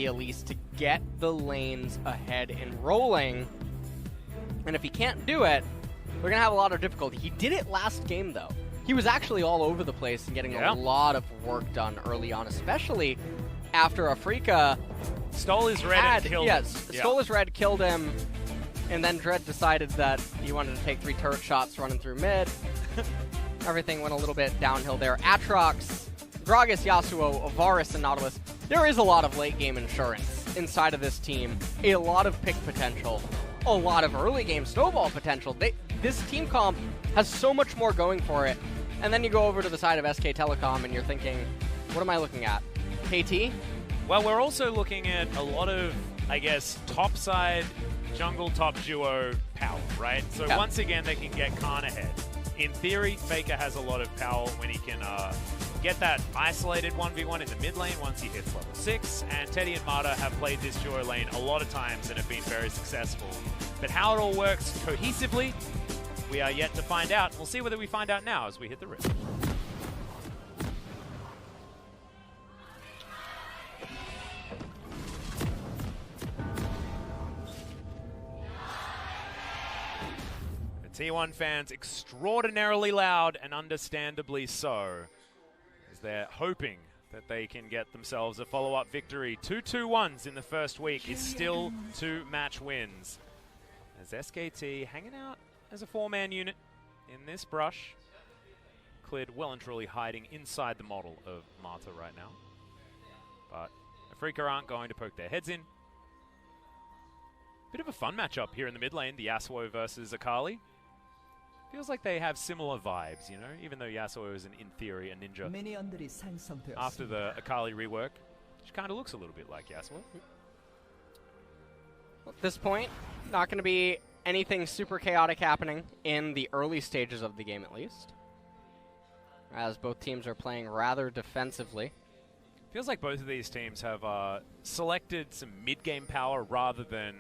Elise to get the lanes ahead and rolling. And if he can't do it, we're going to have a lot of difficulty. He did it last game, though. He was actually all over the place and getting a lot of work done early on, especially after Afrika stole his red and killed him. Stole his red, killed him, and then Dread decided that he wanted to take 3 turret shots running through mid. Everything went a little bit downhill there. Atrox, Gragas, Yasuo, Varus, and Nautilus. There is a lot of late-game insurance inside of this team, a lot of pick potential, a lot of early-game snowball potential. This team comp has so much more going for it. And then you go over to the side of SK Telecom and you're thinking, what am I looking at? KT? Well, we're also looking at a lot of, I guess, topside jungle top duo power, right? So once again, they can get Khan ahead. In theory, Faker has a lot of power when he can get that isolated 1v1 in the mid lane once he hits level 6. And Teddy and Marta have played this duo lane a lot of times and have been very successful. But how it all works cohesively, we are yet to find out. We'll see whether we find out now as we hit the rift. T1 fans extraordinarily loud, and understandably so, as they're hoping that they can get themselves a follow-up victory. 2-2-1s in the first week is still 2 match wins. As SKT hanging out as a 4-man unit in this brush. Clid well and truly hiding inside the model of Marta right now. But Afrika aren't going to poke their heads in. Bit of a fun matchup here in the mid lane, the Yasuo versus Akali. Feels like they have similar vibes, you know, even though Yasuo is, in theory, a ninja. After the Akali rework, she kind of looks a little bit like Yasuo. At this point, not going to be anything super chaotic happening in the early stages of the game, at least, as both teams are playing rather defensively. Feels like both of these teams have selected some mid-game power rather than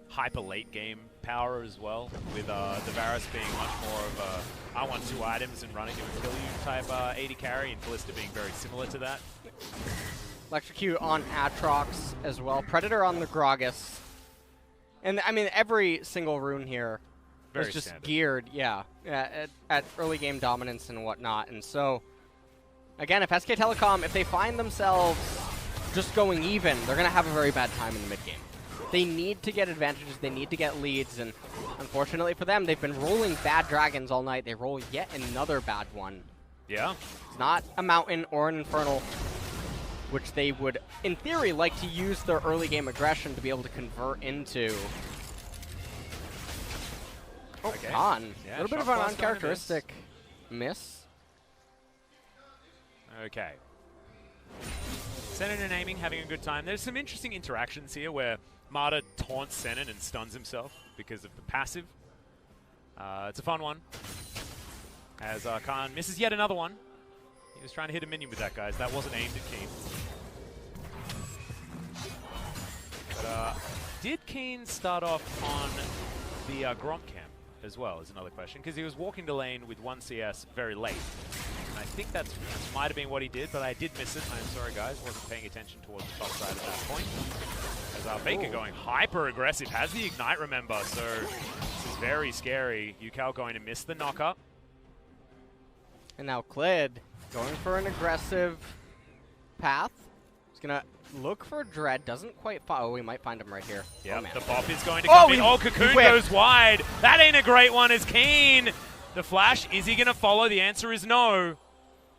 hyper late-game power as well, with the Varus being much more of a I want 2 items and running to kill you type AD carry, and Callista being very similar to that. Electrocute on Atrox as well. Predator on the Gragas. And, I mean, every single rune here is just standard. Geared, at early game dominance and whatnot. And so, again, if SK Telecom, if they find themselves just going even, they're going to have a very bad time in the mid game. They need to get advantages, they need to get leads, and unfortunately for them, they've been rolling bad dragons all night. They roll yet another bad one. Yeah. It's not a mountain or an infernal, which they would, in theory, like to use their early game aggression to be able to convert into. Oh, okay. Khan. A little bit of an uncharacteristic miss. Okay. Senin and aiming, having a good time. There's some interesting interactions here where Marta taunts Senin and stuns himself because of the passive. It's a fun one. As Khan misses yet another one. He was trying to hit a minion with that, guys. That wasn't aimed at Keen. But did Keen start off on the Gromp camp as well, is another question, because he was walking the lane with 1 CS very late. And I think that might have been what he did, but I did miss it. I'm sorry, guys. Wasn't paying attention towards the top side at that point. As Faker going hyper-aggressive. Has the Ignite, remember, so this is very scary. Yukao going to miss the knock-up. And now Clid going for an aggressive path. He's going to look for Dread. Doesn't quite find. Oh, we might find him right here. Yeah, the bop is going to come in. Oh, Cocoon goes wide. That ain't a great one as Keen. The flash, is he going to follow? The answer is no.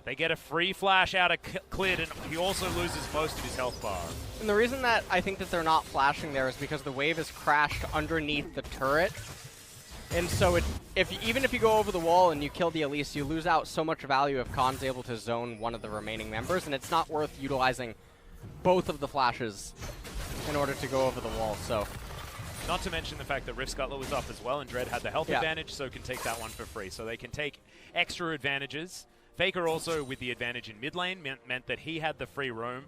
They get a free flash out of Clid, and he also loses most of his health bar. And the reason that I think that they're not flashing there is because the wave is crashed underneath the turret. And so even if you go over the wall and you kill the Elise, you lose out so much value if Khan's able to zone one of the remaining members, and it's not worth utilizing both of the flashes in order to go over the wall. So, not to mention the fact that Rift Scuttler was up as well, and Dread had the health advantage, so can take that one for free. So they can take extra advantages. Faker also, with the advantage in mid lane, meant that he had the free roam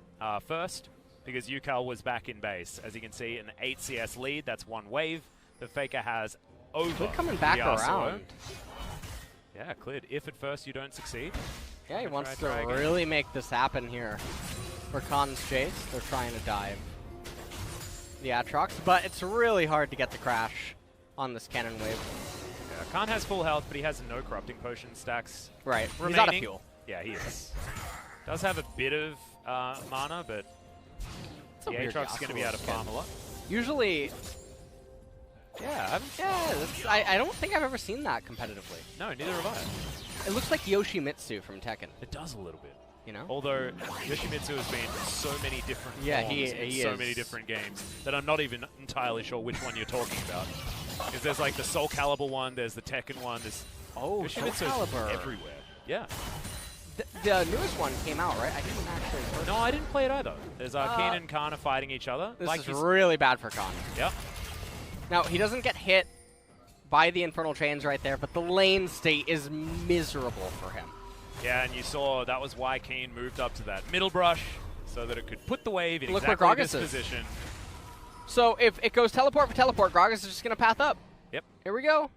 first, because Yukal was back in base. As you can see, an 8 CS lead, that's 1 wave. The Faker has over. They're coming back around. Yeah, Clid, if at first you don't succeed. Yeah, he wants to really make this happen here. For Khan's chase, they're trying to dive. the Aatrox, but it's really hard to get the crash on this cannon wave. Khan has full health, but he has no corrupting potion stacks. Right, remaining. He's out of fuel. Yeah, he is. Does have a bit of mana, but the Aatrox is going to be out of farm a lot. Usually, yeah, I don't think I've ever seen that competitively. No, neither have I. It looks like Yoshimitsu from Tekken. It does a little bit. You know? Although Yoshimitsu has been in so many different forms in so many different games that I'm not even entirely sure which one you're talking about. Because there's like the Soul Calibur one, there's the Tekken one, there's Yoshimitsu everywhere. Yeah. The newest one came out, right? I didn't actually play it. No, I didn't play it either. There's Keen and Khan are fighting each other. This is really bad for Khan. Yep. Now, he doesn't get hit by the Infernal Chains right there, but the lane state is miserable for him. Yeah, and you saw that was why Keen moved up to that middle brush, so that it could put the wave in exactly this position. So if it goes teleport for teleport, Gragas is just going to path up. Yep. Here we go.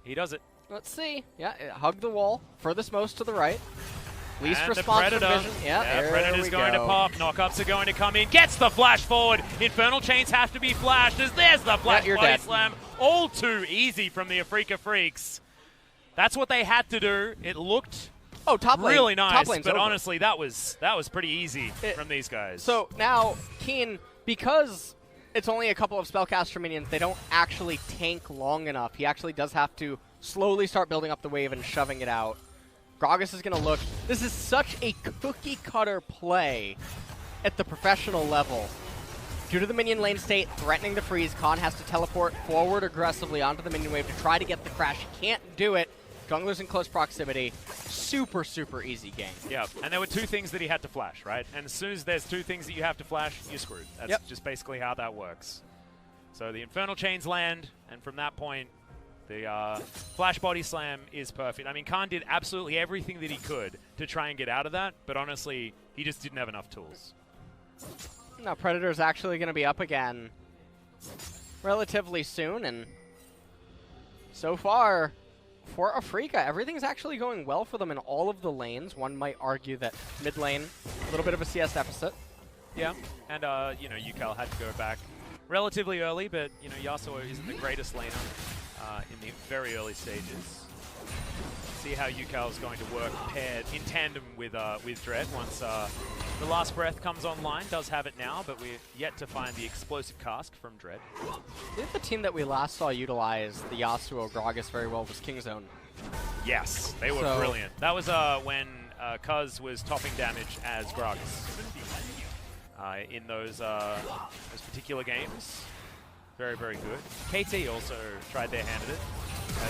He does it. Let's see. Yeah, hug the wall. Furthest most to the right. Least and response the Predator. vision. Yeah, Predator's going to pop. Knockups are going to come in. Gets the flash forward. Infernal Chains have to be flashed. There's the flash body slam. All too easy from the Afrika Freaks. That's what they had to do. It looked top lane. Really nice, but over. honestly, that was pretty easy from these guys. So now, Keen, because it's only a couple of spellcaster minions, they don't actually tank long enough. He actually does have to slowly start building up the wave and shoving it out. Gragas is going to look. This is such a cookie-cutter play at the professional level. Due to the minion lane state threatening the freeze, Khan has to teleport forward aggressively onto the minion wave to try to get the crash. He can't do it. Jungler's in close proximity. Super, super easy game. Yeah, and there were two things that he had to flash, right? And as soon as there's two things that you have to flash, you're screwed. That's just basically how that works. So the Infernal Chains land, and from that point, the flash body slam is perfect. I mean, Khan did absolutely everything that he could to try and get out of that, but honestly, he just didn't have enough tools. Now Predator's actually going to be up again relatively soon, and so far, for Afrika, everything's actually going well for them in all of the lanes. One might argue that mid lane, a little bit of a CS deficit. Yeah, and you know, Yukal had to go back relatively early, but you know, Yasuo isn't the greatest laner in the very early stages. See how Yukal is going to work paired in tandem with Dread once the Last Breath comes online. Does have it now, but we're yet to find the explosive cask from Dread. I think the team that we last saw utilize the Yasuo Gragas very well was Kingzone. Yes, they were brilliant. That was when Cuz was topping damage as Gragas in those particular games. Very, very good. KT also tried their hand at it.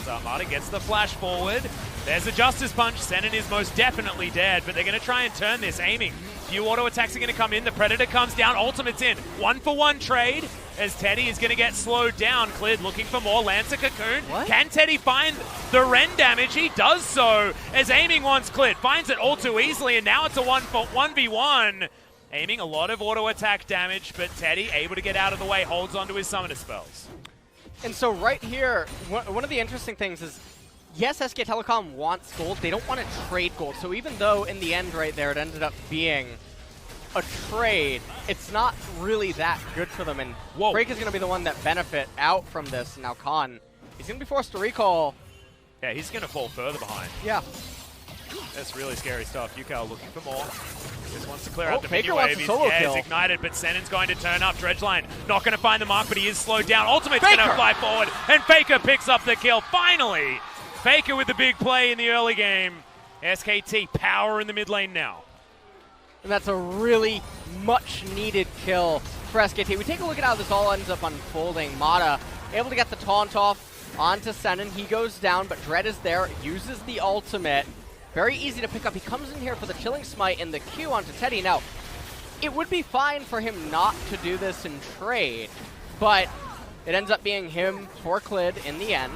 As Armada gets the flash forward. There's a Justice Punch. Senin is most definitely dead, but they're going to try and turn this, aiming. Few auto attacks are going to come in. The Predator comes down. Ultimate's in. 1-for-1 trade as Teddy is going to get slowed down. Clid looking for more. Lancer Cocoon. What? Can Teddy find the Ren damage? He does so as aiming wants Clid. Finds it all too easily, and now it's a 1v1. Aiming a lot of auto attack damage, but Teddy able to get out of the way, holds onto his summoner spells. And so right here, one of the interesting things is, yes, SK Telecom wants gold. They don't want to trade gold. So even though in the end right there it ended up being a trade, it's not really that good for them. And Break is going to be the one that benefit out from this. Now Khan, he's going to be forced to recall. Yeah, he's going to fall further behind. Yeah. That's really scary stuff. Yukal looking for more. Just wants to clear out the Faker minion wave. He's ignited, but Senin's going to turn up. Dredgeline not going to find the mark, but he is slowed down. Ultimate's going to fly forward, and Faker picks up the kill. Finally, Faker with the big play in the early game. SKT power in the mid lane now. And that's a really much-needed kill for SKT. We take a look at how this all ends up unfolding. Mata able to get the taunt off onto Senin. He goes down, but Dread is there, uses the ultimate. Very easy to pick up. He comes in here for the Chilling Smite and the Q onto Teddy. Now, it would be fine for him not to do this in trade, but it ends up being him for Clid in the end.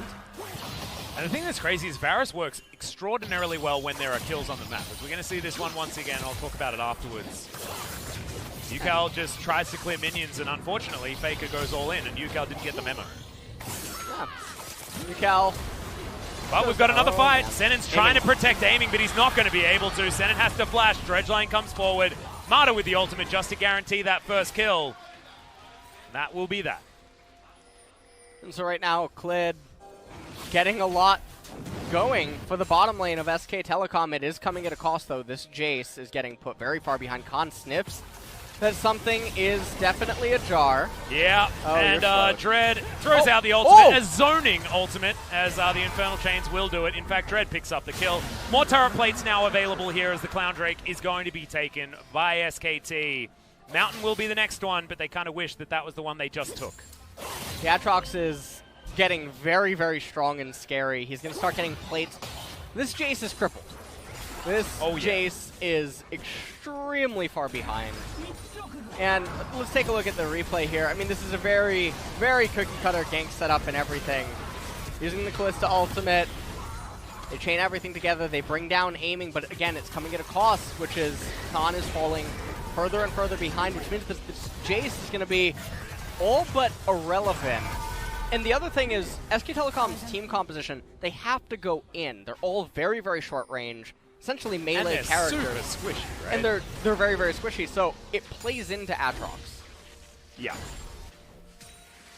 And the thing that's crazy is Varus works extraordinarily well when there are kills on the map. As we're going to see this one once again, I'll talk about it afterwards. Yukal just tries to clear minions, and unfortunately, Faker goes all in, and Yukal didn't get the memo. Yeah. Yukal. But we've got another fight. Senin's trying to protect aiming, but he's not going to be able to. Senin has to flash. Dredgeline comes forward. Mata with the ultimate just to guarantee that first kill. That will be that. And so right now, Clid getting a lot going for the bottom lane of SK Telecom. It is coming at a cost, though. This Jace is getting put very far behind. Khan sniffs that something is definitely ajar. Yeah, oh, and Dread throws out the ultimate, as zoning ultimate, as the Infernal Chains will do it. In fact, Dread picks up the kill. More turret plates now available here as the Clown Drake is going to be taken by SKT. Mountain will be the next one, but they kind of wish that that was the one they just took. The Aatrox is getting very, very strong and scary. He's going to start getting plates. This Jace is crippled. This Jace is extremely far behind. And let's take a look at the replay here. I mean, this is a very, very cookie-cutter gank setup and everything. Using the Kalista ultimate. They chain everything together. They bring down aiming, but again, it's coming at a cost, which is Khan is falling further and further behind, which means that this Jace is going to be all but irrelevant. And the other thing is, SK Telecom's team composition, they have to go in. They're all very, very short range, essentially melee characters. And they're super squishy, right? And they're very, very squishy, so it plays into Aatrox. Yeah.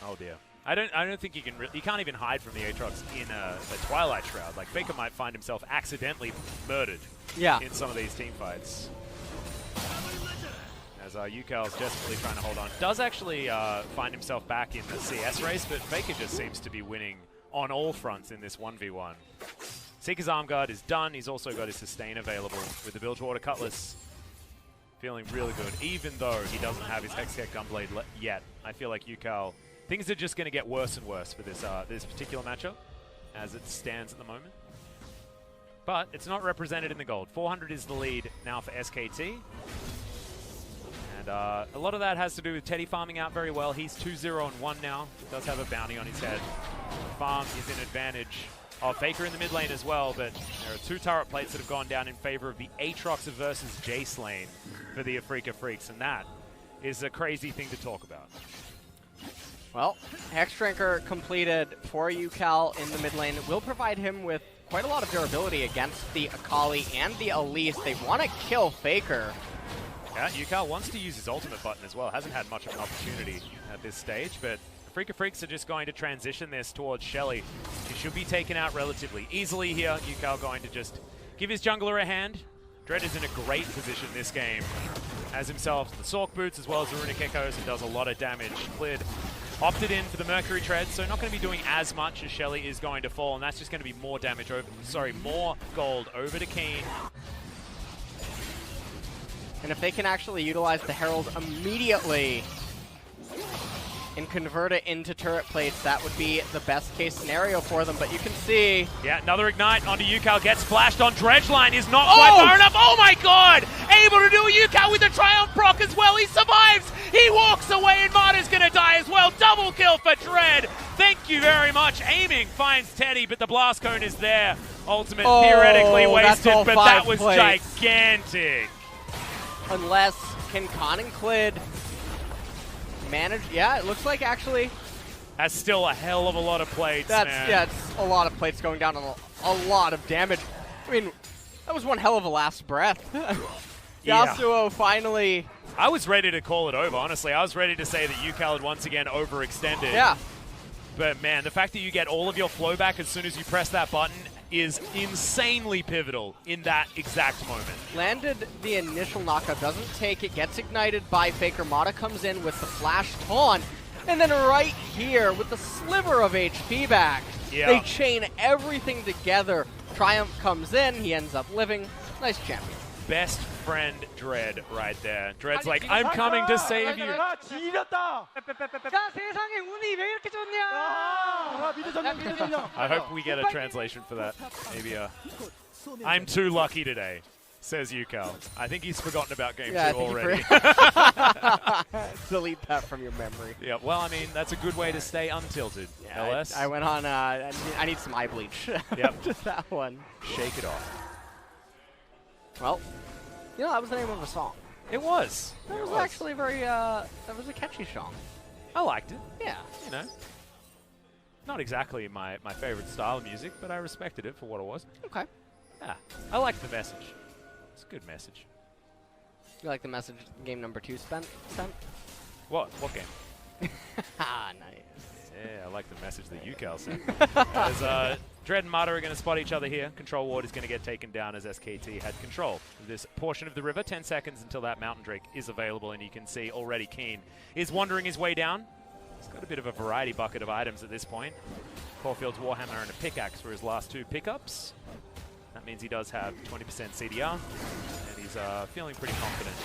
Oh dear. I don't think you can. You can't even hide from the Aatrox in a Twilight Shroud. Like Faker might find himself accidentally murdered. Yeah. In some of these team fights. As Yukal's desperately trying to hold on. Does actually find himself back in the CS race, but Faker just seems to be winning on all fronts in this 1v1. Seeker's Arm Guard is done. He's also got his sustain available with the Bilgewater Cutlass. Feeling really good, even though he doesn't have his Hextech Gunblade yet. I feel like Yukal, things are just going to get worse and worse for this this particular matchup as it stands at the moment. But it's not represented in the gold. 400 is the lead now for SKT. And a lot of that has to do with Teddy farming out very well. He's 2-0-1 now. Does have a bounty on his head. Farm is in advantage of Faker in the mid lane as well, but there are 2 turret plates that have gone down in favor of the Aatrox versus Jace lane for the Afrika Freaks, and that is a crazy thing to talk about. Well, Hexdrinker completed for Yukal in the mid lane. It will provide him with quite a lot of durability against the Akali and the Elise. They want to kill Faker. Yeah, Yukal wants to use his ultimate button as well. Hasn't had much of an opportunity at this stage, but Afrika Freaks are just going to transition this towards Shelly. She should be taken out relatively easily here. Yukal going to just give his jungler a hand. Dread is in a great position this game. Has himself the Sork Boots as well as the Runic Echoes and does a lot of damage. Clid opted in for the Mercury Tread, so not going to be doing as much as Shelly is going to fall, and that's just going to be more damage over, more gold over to Keen. And if they can actually utilize the Herald immediately and convert it into turret plates, that would be the best case scenario for them. But you can see... Yeah, another Ignite onto Yukal. Gets flashed on Dredgeline. Is not quite far enough. Oh my god! Able to do a Yukal with the Triumph proc as well. He survives! He walks away and Marta's going to die as well. Double kill for Dread. Thank you very much. Aiming finds Teddy, but the Blast Cone is there. Ultimate theoretically wasted, but that was gigantic. Unless, can Khan and Clid manage? Yeah, it looks like actually... That's still a hell of a lot of plates, man. Yeah, it's a lot of plates going down and a lot of damage. I mean, that was one hell of a last breath. Yasuo finally... I was ready to call it over, honestly. I was ready to say that Yukal had once again overextended. Yeah. But man, the fact that you get all of your flow back as soon as you press that button is insanely pivotal in that exact moment. Landed the initial knockup, doesn't take it, gets ignited by Faker. Mata comes in with the flash taunt, and then right here with the sliver of HP back, they chain everything together. Triumph comes in, he ends up living. Nice champion. Best friend Dread right there. Dread's like, I'm coming to save you. I hope we get a translation for that. Maybe I'm too lucky today, says Yukal. I think he's forgotten about Game 2 already. Delete that from your memory. Yeah, well, I mean, that's a good way to stay untilted. Yeah, LS. I went on, I need some eye bleach after that one. Shake it off. Well, you know, that was the name of a song. It was. That was actually very, that was a catchy song. I liked it. Yeah. You know, not exactly my favorite style of music, but I respected it for what it was. Okay. Yeah, I liked the message. It's a good message. You like the message game number 2 sent? What game? Nice. Yeah, I like the message that UCal sent. As Dread and Mata are going to spot each other here. Control Ward is going to get taken down as SKT had control of this portion of the river. 10 seconds until that Mountain Drake is available, and you can see already Keen is wandering his way down. He's got a bit of a variety bucket of items at this point. Caulfield's Warhammer and a pickaxe for his last 2 pickups. That means he does have 20% CDR, and he's feeling pretty confident.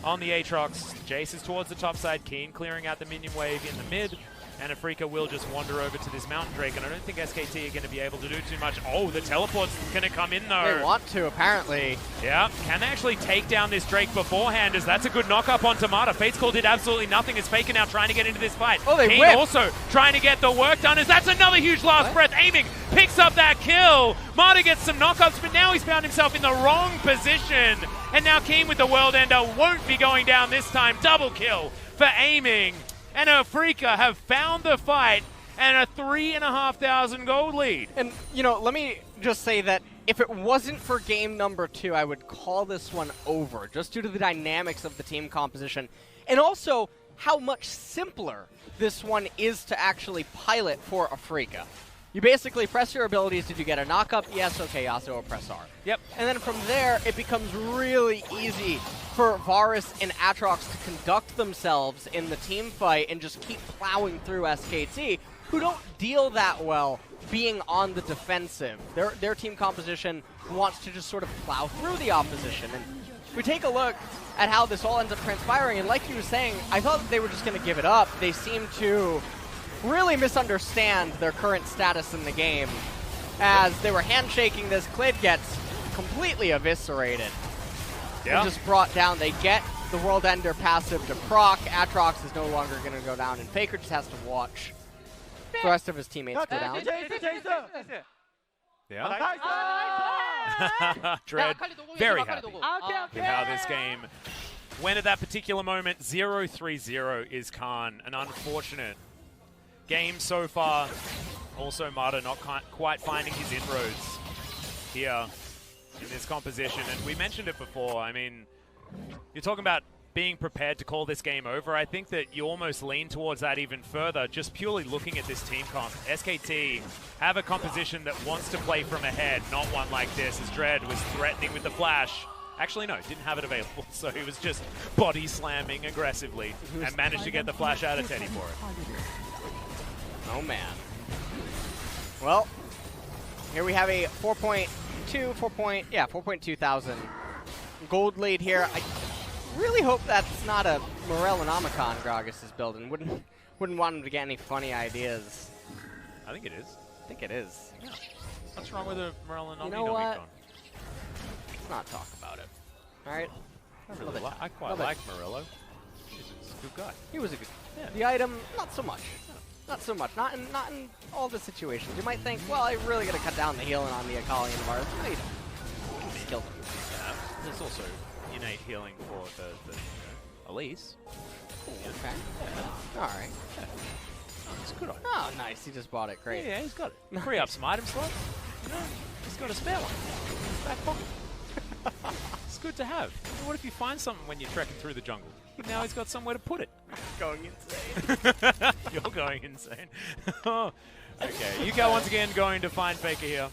On the Aatrox, Jace is towards the top side, Keen clearing out the minion wave in the mid, and Afrika will just wander over to this Mountain Drake, and I don't think SKT are going to be able to do too much. Oh, the teleport's going to come in, though. They want to, apparently. Yeah, can they actually take down this Drake beforehand, as that's a good knock-up on Mata. Fate's Call did absolutely nothing, as Faker now trying to get into this fight. Oh, they Keen whip. also trying to get the work done, as that's another huge last breath, aiming, picks up that kill. Mata gets some knockups, but now he's found himself in the wrong position. And now Keen with the World Ender won't be going down this time. Double kill for aiming. And Afrika have found the fight and a 3,500 gold lead. And, you know, let me just say that if it wasn't for game number 2, I would call this one over, just due to the dynamics of the team composition. And also, how much simpler this one is to actually pilot for Afrika. You basically press your abilities. Did you get a knock-up? Yes, okay, Yasuo, press R. Yep. And then from there, it becomes really easy for Varus and Aatrox to conduct themselves in the team fight and just keep plowing through SKT, who don't deal that well being on the defensive. Their team composition wants to just sort of plow through the opposition. And we take a look at how this all ends up transpiring, and like you were saying, I thought that they were just going to give it up. They seem to really misunderstand their current status in the game. As they were handshaking this, Clid gets completely eviscerated. Yeah. And just brought down. They get the World Ender passive to proc. Aatrox is no longer going to go down, and Faker just has to watch the rest of his teammates go down. Yeah. Dread very happy with how this game went at that particular moment. 0-3-0 is Khan. An unfortunate game so far. Also, Mata not quite finding his inroads here in this composition. And we mentioned it before. I mean, you're talking about being prepared to call this game over. I think that you almost lean towards that even further, just purely looking at this team comp. SKT have a composition that wants to play from ahead, not one like this, as Dread was threatening with the flash. Actually, no, didn't have it available, so he was just body slamming aggressively and managed to get the flash out of Teddy for it. Oh, man. Well, here we have a 4.2 thousand gold lead here. I really hope that's not a Morel and Omicron Gragas is building. Wouldn't want him to get any funny ideas. I think it is. I think it is. Yeah. What's wrong with a Morel and Omicron? You know what? Let's not talk about it. All right? I quite like Morello. He's a good guy. He was a good guy. Yeah. The item, not so much. Not so much. Not in all the situations. You might think, well, I really got to cut down the healing on the Akali and the Varus. No, you don't. You just kill them. There's also innate healing for the Elise. Okay. Yeah. All right. Yeah. It's good on him. Oh, nice. He just bought it. Great. Yeah, he's got it. Free up some item slots. You know, he's got a spare one. Back pocket. It's good to have. What if you find something when you're trekking through the jungle? Now he's got somewhere to put it. Going insane. You're going insane. Okay, Yuka once again going to find Faker here.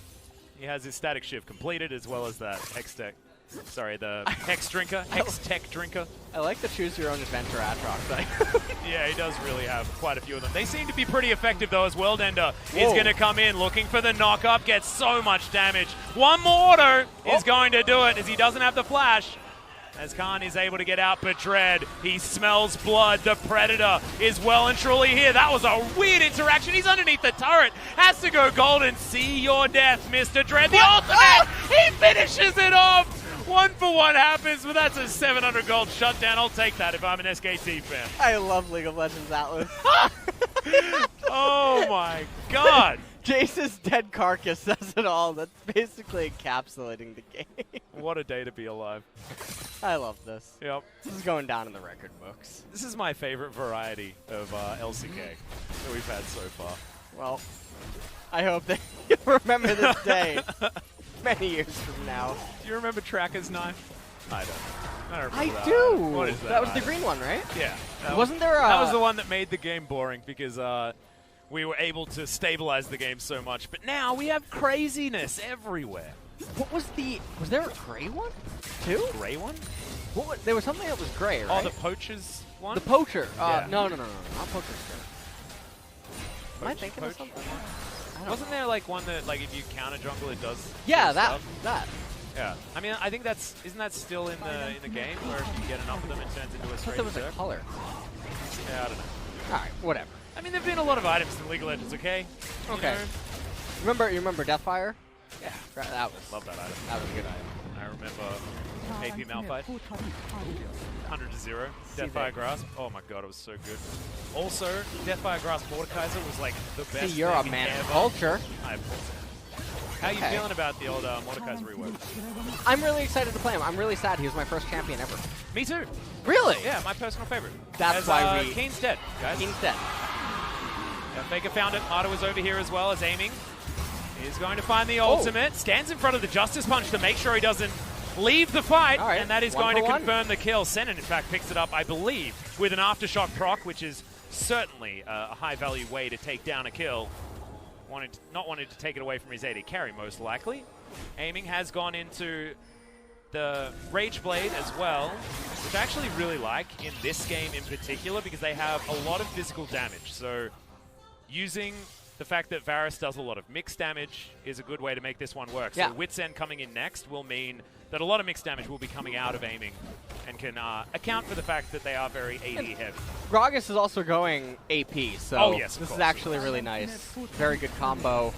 He has his static shift completed, as well as that Hex Tech. Sorry, the Hex Drinker. Hex Tech Drinker. I like the choose your own adventure Aatrox. Yeah, he does really have quite a few of them. They seem to be pretty effective, though, as World Ender is going to come in looking for the knock-up. Gets so much damage. One more auto is going to do it, as he doesn't have the flash. As Khan is able to get out, but Dread, he smells blood. The Predator is well and truly here. That was a weird interaction. He's underneath the turret. Has to go golden. See your death, Mr. Dread. The ultimate! He finishes it off! 1-for-1 happens, but that's a 700 gold shutdown. I'll take that if I'm an SKT fan. I love League of Legends Atlas. Oh my god! Jace's dead carcass says it all. That's basically encapsulating the game. What a day to be alive. I love this. Yep. This is going down in the record books. This is my favorite variety of LCK that we've had so far. Well, I hope that you remember this day many years from now. Do you remember Tracker's knife? I don't. I I do. What is that? That was the green one, right? Yeah. Wasn't there That was the one that made the game boring because we were able to stabilize the game so much. But now we have craziness everywhere. What was the... Was there a gray one, too? Gray one? There was something that was gray, right? Oh, the poacher's one? The poacher. Yeah. No. Not poacher's gray. Am I thinking of something? Wasn't there like one that like if you counter jungle it does? Yeah, that. Yeah. I mean, I think isn't that still in the game where if you get enough of them it turns into a straight I thought there was a color. Yeah, I don't know. All right, whatever. I mean, there've been a lot of items in League of Legends, okay? Okay. You remember Deathfire? Yeah, that was. Love that item. That was a good item. I remember KP Malphite. 100-0. Deathfire Grasp. Oh my god, it was so good. Also, Deathfire Grasp Mordekaiser was like the best. See, you're a man of culture. I appreciate it. How are you feeling about the old Mordekaiser rework? I'm really excited to play him. I'm really sad he was my first champion ever. Me too. Really? Yeah, my personal favorite. That's why we... Keen's dead, guys. Keen's dead. Yeah, Faker found it. Mata was over here as well as aiming. He's going to find the ultimate. Stands in front of the Justice Punch to make sure he doesn't leave the fight. Right. And that is going to confirm the kill. Senin, in fact, picks it up, I believe, with an Aftershock proc, which is certainly a high-value way to take down a kill. Not wanting to take it away from his AD carry, most likely. Aiming has gone into the Rage Blade as well, which I actually really like in this game in particular because they have a lot of physical damage. So using the fact that Varus does a lot of mixed damage is a good way to make this one work. Yeah. So Wit's End coming in next will mean that a lot of mixed damage will be coming out of aiming and can account for the fact that they are very AD heavy. Gragas is also going AP, so this is actually really nice. Very good combo.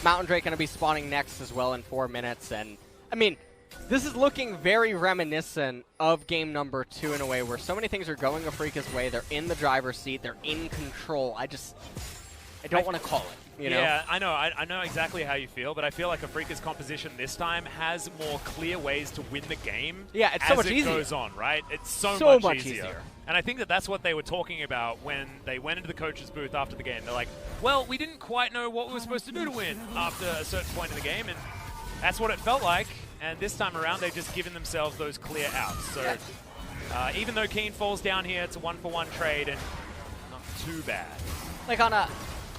Mountain Drake going to be spawning next as well in 4 minutes. And, I mean, this is looking very reminiscent of game number 2 in a way where so many things are going Afrika's way. They're in the driver's seat. They're in control. I don't want to call it, you know? Yeah, I know. I know exactly how you feel, but I feel like Afrika's composition this time has more clear ways to win the game. Yeah, it's so much easier. As it goes on, right? It's so much easier. And I think that that's what they were talking about when they went into the coach's booth after the game. They're like, well, we didn't quite know what we were supposed to do to win after a certain point in the game, and that's what it felt like. And this time around, they've just given themselves those clear outs. So even though Keen falls down here, it's a 1-for-1 trade, and not too bad. Like on a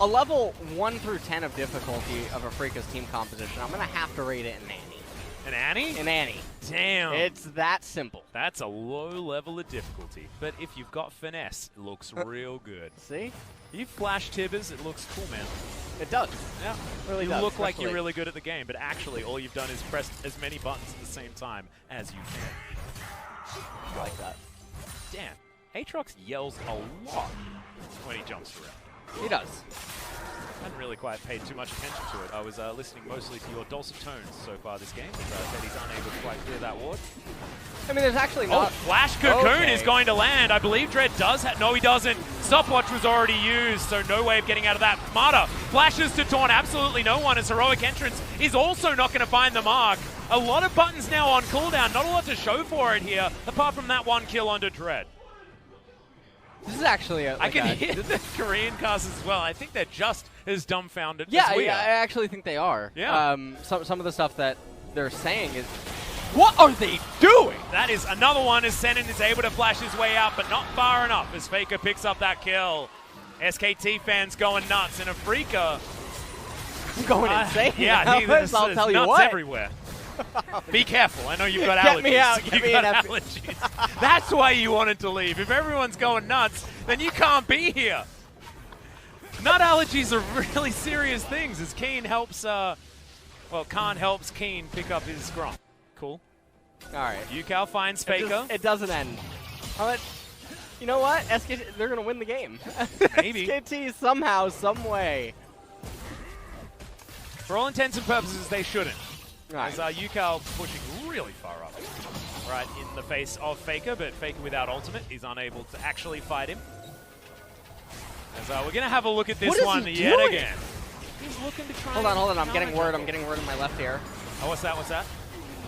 level 1 through 10 of difficulty of Afrika's team composition, I'm going to have to rate it an Annie. An Annie? An Annie. Damn. It's that simple. That's a low level of difficulty. But if you've got finesse, it looks real good. See? You flash Tibbers, it looks cool, man. It does. Yeah. Really you does. look like you're really good at the game, but actually all you've done is press as many buttons at the same time as you can. I like that. Damn. Aatrox yells a lot when he jumps around. He does. I hadn't really quite paid too much attention to it. I was listening mostly to your dulcet tones so far this game. Said he's unable to quite clear that ward. I mean, there's actually not... Oh, Flash Cocoon is going to land. I believe Dread does have... No, he doesn't. Stopwatch was already used, so no way of getting out of that. Mata flashes to taunt absolutely no one as Heroic Entrance is also not going to find the mark. A lot of buttons now on cooldown. Not a lot to show for it here, apart from that one kill onto Dread. This is actually a... I can hear the Korean cast as well. I think they're just as dumbfounded as we are. I actually think they are. Yeah. Some of the stuff that they're saying is... What are they doing? That is another one as Senin is able to flash his way out, but not far enough as Faker picks up that kill. SKT fans going nuts, and Afrika... going insane. Yeah, I'll tell you nuts what. everywhere. Be careful. I know you've got allergies. Get me out. You've got allergies. That's why you wanted to leave. If everyone's going nuts, then you can't be here. Nut allergies are really serious things as Keen helps, Khan helps Keen pick up his Grom. Cool. All right. Yukao finds Faker. It doesn't end. You know what? SKT, they're going to win the game. Maybe. SKT somehow, some way. For all intents and purposes, they shouldn't. Right. As Yukao pushing really far up. Right in the face of Faker, but Faker without ultimate is unable to actually fight him. As we're going to have a look at this one yet again. He's looking to try. Hold on. I'm getting word in my left ear. Oh, what's that? What's that?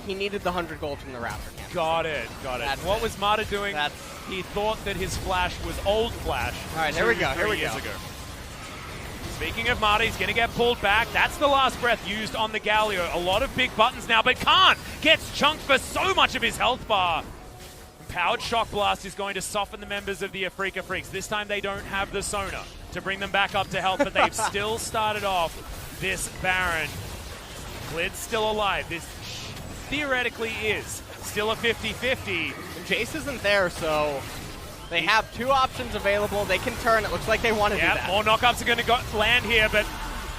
He needed the 100 gold from the Raptor camp. Got it. And what was Mata doing? He thought that his flash was old flash. All right, here we go. Years ago. Speaking of Mata, he's going to get pulled back. That's the last breath used on the Galio. A lot of big buttons now, but Khan gets chunked for so much of his health bar. Powered Shock Blast is going to soften the members of the Afrika Freaks. This time they don't have the Sona to bring them back up to help, but they've still started off this Baron. Glid's still alive. This theoretically is still a 50-50. Jace isn't there, so they have two options available. They can turn. It looks like they want to do that. More knockups are going to land here, but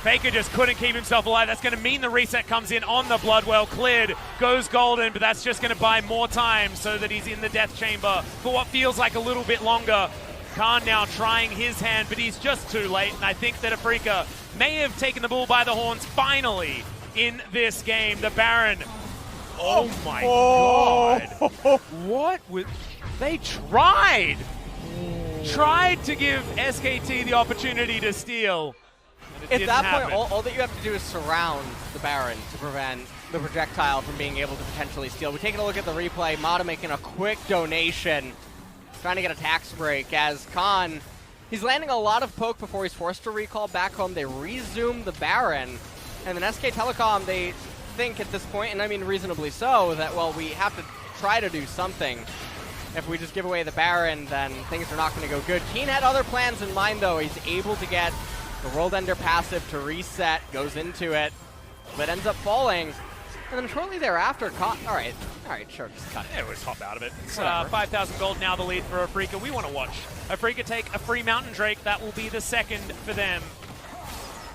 Faker just couldn't keep himself alive. That's going to mean the reset comes in on the Bloodwell. Cleared, goes golden, but that's just going to buy more time so that he's in the death chamber for what feels like a little bit longer. Khan now trying his hand, but he's just too late, and I think that Afrika may have taken the bull by the horns finally in this game. The Baron. Oh my God. What was... They tried to give SKT the opportunity to steal. At that point, all that you have to do is surround the Baron to prevent the projectile from being able to potentially steal. We're taking a look at the replay. Mata making a quick donation, trying to get a tax break as Khan, he's landing a lot of poke before he's forced to recall back home. They resume the Baron, and then SK Telecom, they think at this point, and I mean reasonably so, that, well, we have to try to do something. If we just give away the Baron, then things are not going to go good. Keen had other plans in mind, though. He's able to get the World Ender passive to reset, goes into it, but ends up falling. And then shortly thereafter, all right, sure, just cut it. Yeah, let's hop out of it. It's 5,000 gold now, the lead for Afrika. We want to watch Afrika take a free Mountain Drake. That will be the second for them.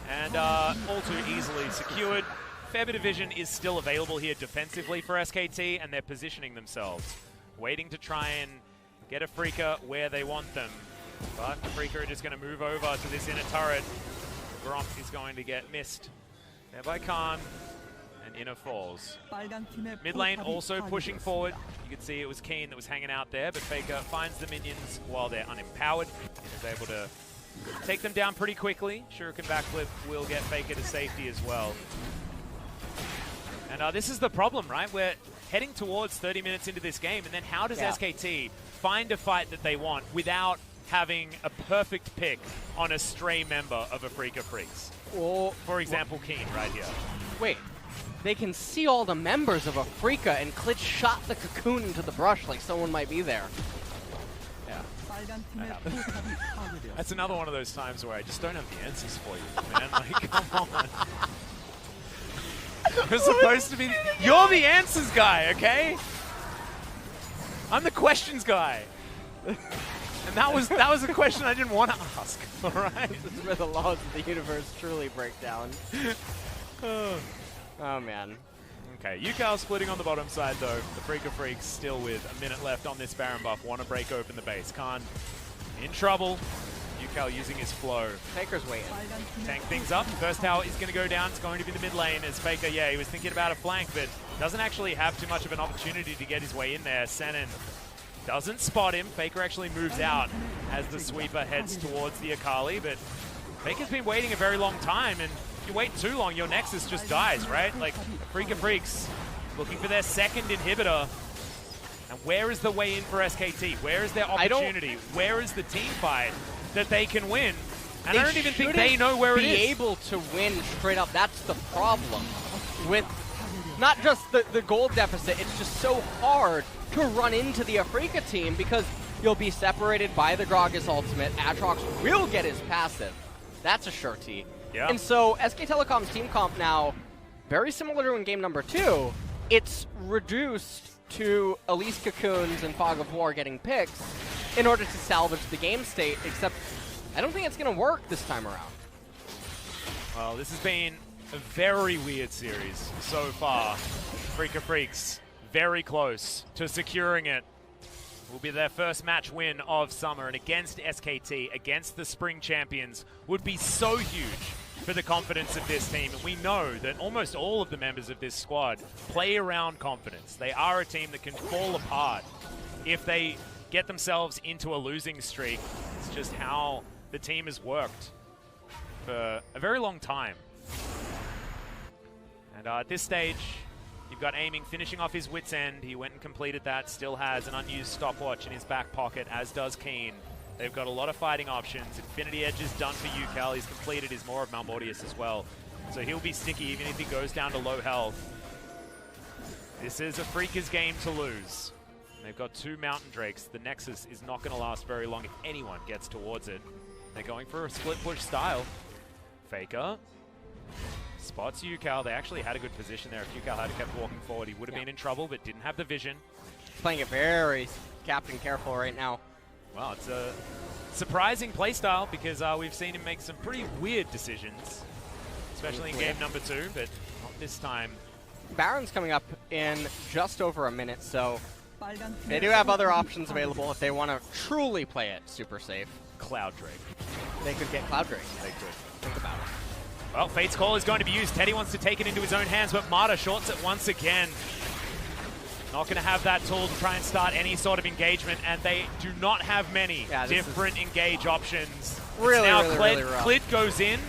And all too easily secured. Fair bit of vision is still available here defensively for SKT, and they're positioning themselves, waiting to try and get Afrika where they want them. But Afrika are just going to move over to this inner turret. Gromp is going to get missed there by Khan, and inner falls. Mid lane also pushing forward. You can see it was Keen that was hanging out there, but Faker finds the minions while they're unempowered and is able to take them down pretty quickly. Shuriken backflip will get Faker to safety as well. And this is the problem, right? We're heading towards 30 minutes into this game, and then how does SKT find a fight that they want without having a perfect pick on a stray member of Afrika Freaks? Or, for example, Keen right here. Wait, they can see all the members of Afrika, and Klitsch shot the cocoon into the brush like someone might be there. Yeah. That's another one of those times where I just don't have the answers for you, man. Like, come on. You're supposed to be... You're the answers guy, okay? I'm the questions guy. And that was a question I didn't want to ask, all right? This is where the laws of the universe truly break down. Oh, man. Okay, Yukal splitting on the bottom side, though. The Afrika Freaks still with a minute left on this Baron buff. Want to break open the base. Khan in trouble. Yukal using his flow. Faker's waiting. Tank things up. First tower is going to go down. It's going to be the mid lane as Faker, he was thinking about a flank, but doesn't actually have too much of an opportunity to get his way in there. Senin doesn't spot him. Faker actually moves out as the sweeper heads towards the Akali, but Faker's been waiting a very long time, and if you wait too long, your Nexus just dies, right? Like, Afrika Freaks looking for their second inhibitor. And where is the way in for SKT? Where is their opportunity? Where is the team fight that they can win? And I don't even think they know where it is. Be able to win straight up. That's the problem with not just the gold deficit. It's just so hard to run into the Afrika team because you'll be separated by the Gragas ultimate. Aatrox will get his passive. That's a surety. Yeah. And so SK Telecom's team comp now, very similar to in game number 2, it's reduced to Elise Cocoons and Fog of War getting picks in order to salvage the game state, except I don't think it's going to work this time around. Well, this has been a very weird series so far. Afrika Freaks very close to securing it. Will be their first match win of summer, and against SKT, against the spring champions, would be so huge for the confidence of this team. And we know that almost all of the members of this squad play around confidence. They are a team that can fall apart if they get themselves into a losing streak. It's just how the team has worked for a very long time. And at this stage, you've got Aiming finishing off his wit's end. He went and completed that, still has an unused stopwatch in his back pocket, as does Keen. They've got a lot of fighting options. Infinity Edge is done for Yukal. He's completed his Maw of Malmortius as well. So he'll be sticky even if he goes down to low health. This is Afrika's game to lose. They've got 2 Mountain Drakes. The Nexus is not going to last very long if anyone gets towards it. They're going for a split push style. Faker spots Yucal. They actually had a good position there. If Yucal had kept walking forward, he would have been in trouble, but didn't have the vision. He's playing it very Captain Careful right now. Well, it's a surprising playstyle because we've seen him make some pretty weird decisions, especially in game number 2, but not this time. Baron's coming up in just over a minute, so they do have other options available if they want to truly play it super safe. Cloud Drake. They could get Cloud Drake. They could. Think about it. Well, Fate's Call is going to be used. Teddy wants to take it into his own hands, but Marta shorts it once again. Not going to have that tool to try and start any sort of engagement, and they do not have many different engage options. Really, now really rough. Clid goes in,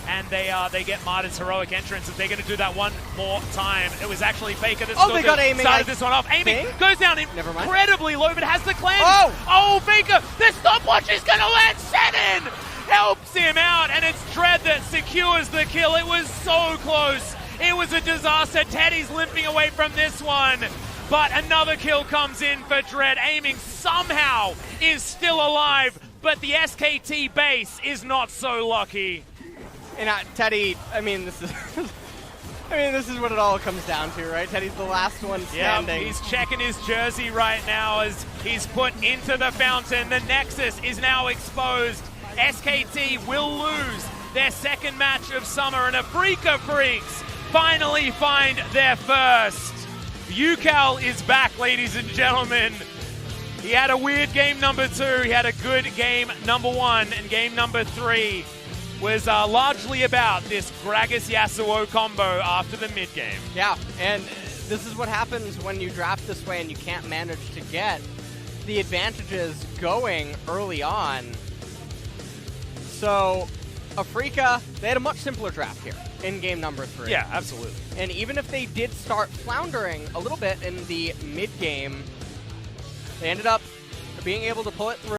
and they get Marta's heroic entrance, and they're going to do that one more time. It was actually Faker that started this one off. Aiming goes down incredibly low, but has the cleanse. Oh, Faker, the stopwatch is going to land 7! Helps him out, and it's Dread that secures the kill. It was so close. It was a disaster. Teddy's limping away from this one, but another kill comes in for Dread. Aiming somehow is still alive, but the SKT base is not so lucky. And Teddy, I mean, this is this is what it all comes down to, right? Teddy's the last one standing. Yeah, he's checking his jersey right now as he's put into the fountain. The Nexus is now exposed. SKT will lose their second match of summer, and Afrika Freaks finally find their first. Yucal is back, ladies and gentlemen. He had a weird game number 2. He had a good game number 1, and game number 3 was largely about this Gragas-Yasuo combo after the mid-game. Yeah, and this is what happens when you draft this way and you can't manage to get the advantages going early on. So, Afrika, they had a much simpler draft here in game number 3. Yeah, absolutely. And even if they did start floundering a little bit in the mid-game, they ended up being able to pull it through.